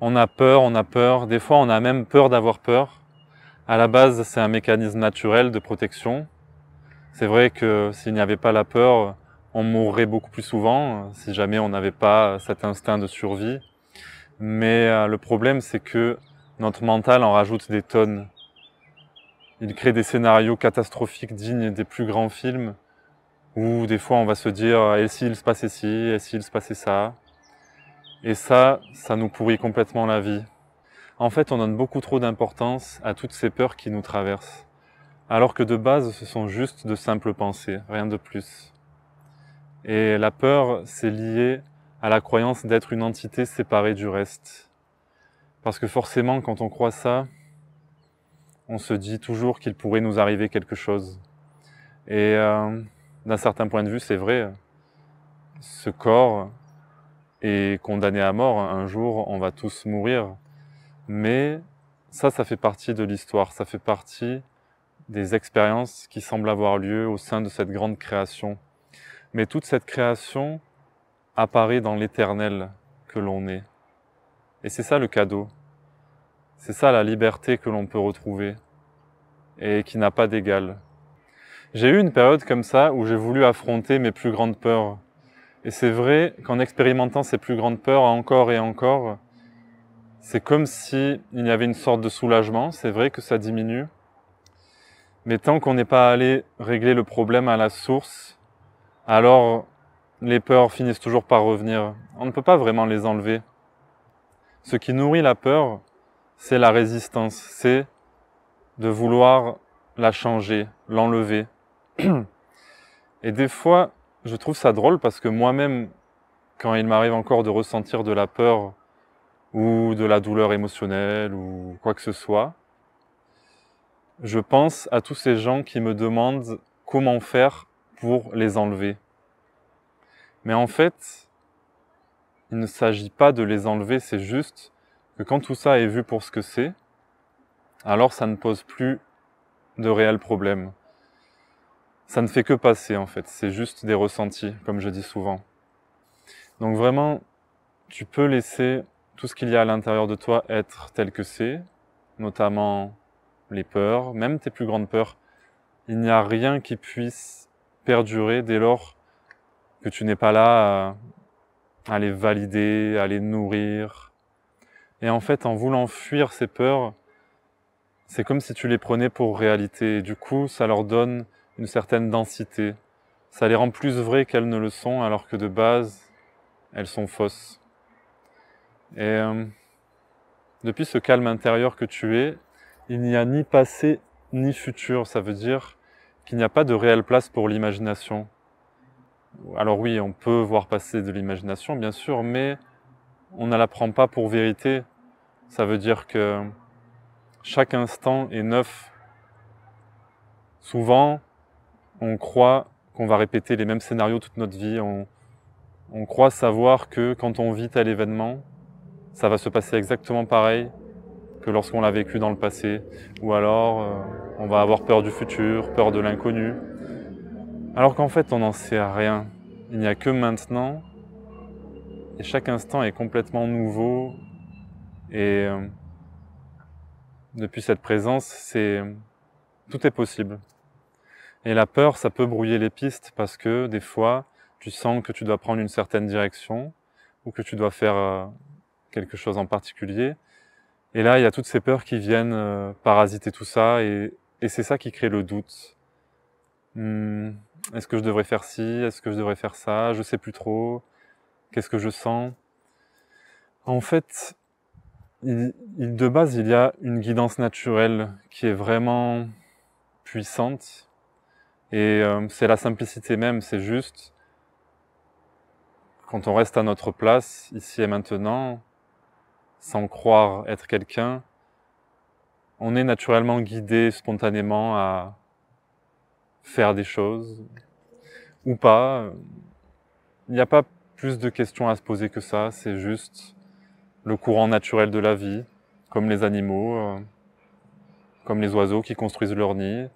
On a peur, des fois on a même peur d'avoir peur. À la base, c'est un mécanisme naturel de protection. C'est vrai que s'il n'y avait pas la peur, on mourrait beaucoup plus souvent, si jamais on n'avait pas cet instinct de survie. Mais le problème, c'est que notre mental en rajoute des tonnes. Il crée des scénarios catastrophiques dignes des plus grands films, où des fois on va se dire « et s'il se passait ci, et s'il se passait ça ?» Et ça nous pourrit complètement la vie. En fait, on donne beaucoup trop d'importance à toutes ces peurs qui nous traversent, alors que de base, ce sont juste de simples pensées, rien de plus. Et la peur, c'est lié à la croyance d'être une entité séparée du reste. Parce que forcément, quand on croit ça, on se dit toujours qu'il pourrait nous arriver quelque chose. Et d'un certain point de vue, c'est vrai, ce corps est condamné à mort. Un jour, on va tous mourir. Mais ça fait partie de l'histoire, ça fait partie des expériences qui semblent avoir lieu au sein de cette grande création. Mais toute cette création apparaît dans l'éternel que l'on est. Et c'est ça le cadeau. C'est ça la liberté que l'on peut retrouver et qui n'a pas d'égal. J'ai eu une période comme ça où j'ai voulu affronter mes plus grandes peurs. Et c'est vrai qu'en expérimentant ces plus grandes peurs encore et encore, c'est comme si il y avait une sorte de soulagement. C'est vrai que ça diminue. Mais tant qu'on n'est pas allé régler le problème à la source, alors les peurs finissent toujours par revenir. On ne peut pas vraiment les enlever. Ce qui nourrit la peur, c'est la résistance, c'est de vouloir la changer, l'enlever. Et des fois, je trouve ça drôle parce que moi-même, quand il m'arrive encore de ressentir de la peur ou de la douleur émotionnelle ou quoi que ce soit, je pense à tous ces gens qui me demandent comment faire pour les enlever. Mais en fait, il ne s'agit pas de les enlever, c'est juste que quand tout ça est vu pour ce que c'est, alors ça ne pose plus de réels problèmes. Ça ne fait que passer en fait, c'est juste des ressentis, comme je dis souvent. Donc vraiment, tu peux laisser tout ce qu'il y a à l'intérieur de toi être tel que c'est, notamment les peurs, même tes plus grandes peurs. Il n'y a rien qui puisse perdurer dès lors que tu n'es pas là à les valider, à les nourrir. Et en fait, en voulant fuir ces peurs, c'est comme si tu les prenais pour réalité. Et du coup, ça leur donne une certaine densité. Ça les rend plus vraies qu'elles ne le sont, alors que de base, elles sont fausses. Et depuis ce calme intérieur que tu es, il n'y a ni passé ni futur. Ça veut dire qu'il n'y a pas de réelle place pour l'imagination. Alors oui, on peut voir passer de l'imagination, bien sûr, mais on ne la prend pas pour vérité. Ça veut dire que chaque instant est neuf. Souvent, on croit qu'on va répéter les mêmes scénarios toute notre vie. On croit savoir que quand on vit tel événement, ça va se passer exactement pareil que lorsqu'on l'a vécu dans le passé. Ou alors, on va avoir peur du futur, peur de l'inconnu. Alors qu'en fait, on n'en sait rien. Il n'y a que maintenant. Et chaque instant est complètement nouveau. Et depuis cette présence, tout est possible. Et la peur, ça peut brouiller les pistes parce que des fois, tu sens que tu dois prendre une certaine direction ou que tu dois faire quelque chose en particulier. Et là, il y a toutes ces peurs qui viennent parasiter tout ça et c'est ça qui crée le doute. Est-ce que je devrais faire ci? Est-ce que je devrais faire ça? Je sais plus trop. Qu'est-ce que je sens? En fait, de base, il y a une guidance naturelle qui est vraiment puissante. Et c'est la simplicité même, c'est juste, quand on reste à notre place, ici et maintenant, sans croire être quelqu'un, on est naturellement guidé spontanément à faire des choses, ou pas. Il n'y a pas plus de questions à se poser que ça, c'est juste le courant naturel de la vie, comme les animaux, comme les oiseaux qui construisent leur nid.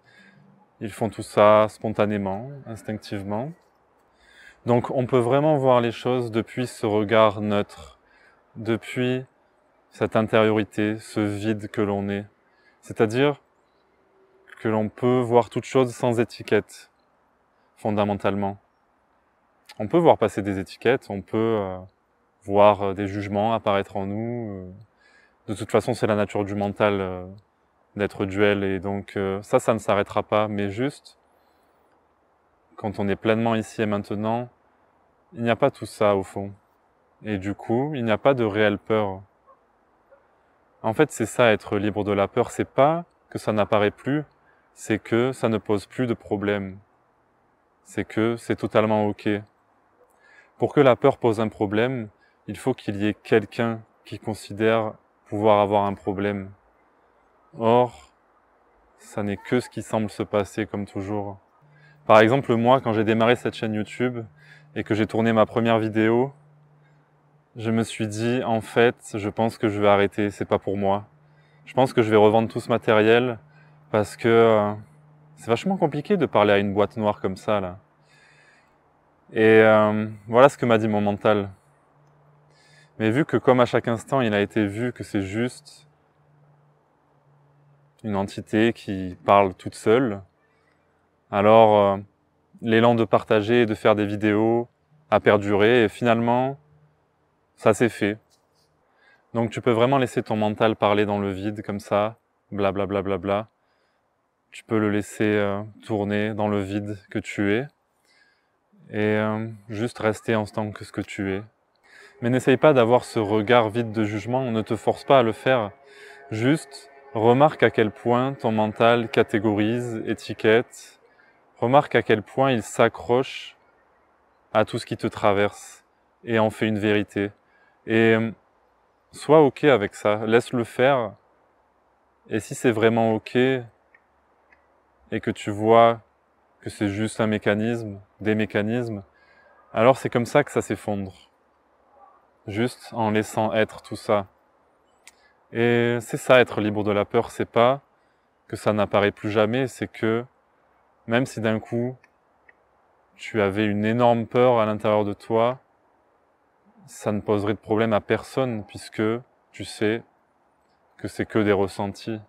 Ils font tout ça spontanément, instinctivement. Donc on peut vraiment voir les choses depuis ce regard neutre, depuis cette intériorité, ce vide que l'on est. C'est-à-dire que l'on peut voir toute chose sans étiquette, fondamentalement. On peut voir passer des étiquettes, on peut voir des jugements apparaître en nous. De toute façon, c'est la nature du mental d'être duel, et donc ça ne s'arrêtera pas, mais juste, quand on est pleinement ici et maintenant, il n'y a pas tout ça au fond. Et du coup, il n'y a pas de réelle peur. En fait, c'est ça, être libre de la peur, c'est pas que ça n'apparaît plus, c'est que ça ne pose plus de problème. C'est que c'est totalement ok. Pour que la peur pose un problème, il faut qu'il y ait quelqu'un qui considère pouvoir avoir un problème. Or, ça n'est que ce qui semble se passer comme toujours. Par exemple, moi, quand j'ai démarré cette chaîne YouTube et que j'ai tourné ma première vidéo, je me suis dit, en fait, je pense que je vais arrêter, c'est pas pour moi. Je pense que je vais revendre tout ce matériel parce que c'est vachement compliqué de parler à une boîte noire comme ça, là. Et voilà ce que m'a dit mon mental. Mais vu que comme à chaque instant, il a été vu que c'est juste une entité qui parle toute seule, alors l'élan de partager et de faire des vidéos a perduré et finalement, ça s'est fait. Donc tu peux vraiment laisser ton mental parler dans le vide comme ça, blablabla. Bla bla bla. Tu peux le laisser tourner dans le vide que tu es et juste rester en tant que ce que tu es. Mais n'essaye pas d'avoir ce regard vide de jugement, ne te force pas à le faire. Juste remarque à quel point ton mental catégorise, étiquette, remarque à quel point il s'accroche à tout ce qui te traverse et en fait une vérité. Et sois ok avec ça, laisse-le faire. Et si c'est vraiment ok et que tu vois que c'est juste un mécanisme, des mécanismes, alors c'est comme ça que ça s'effondre. Juste en laissant être tout ça. Et c'est ça, être libre de la peur, c'est pas que ça n'apparaît plus jamais, c'est que même si d'un coup tu avais une énorme peur à l'intérieur de toi, ça ne poserait de problème à personne puisque tu sais que c'est que des ressentis.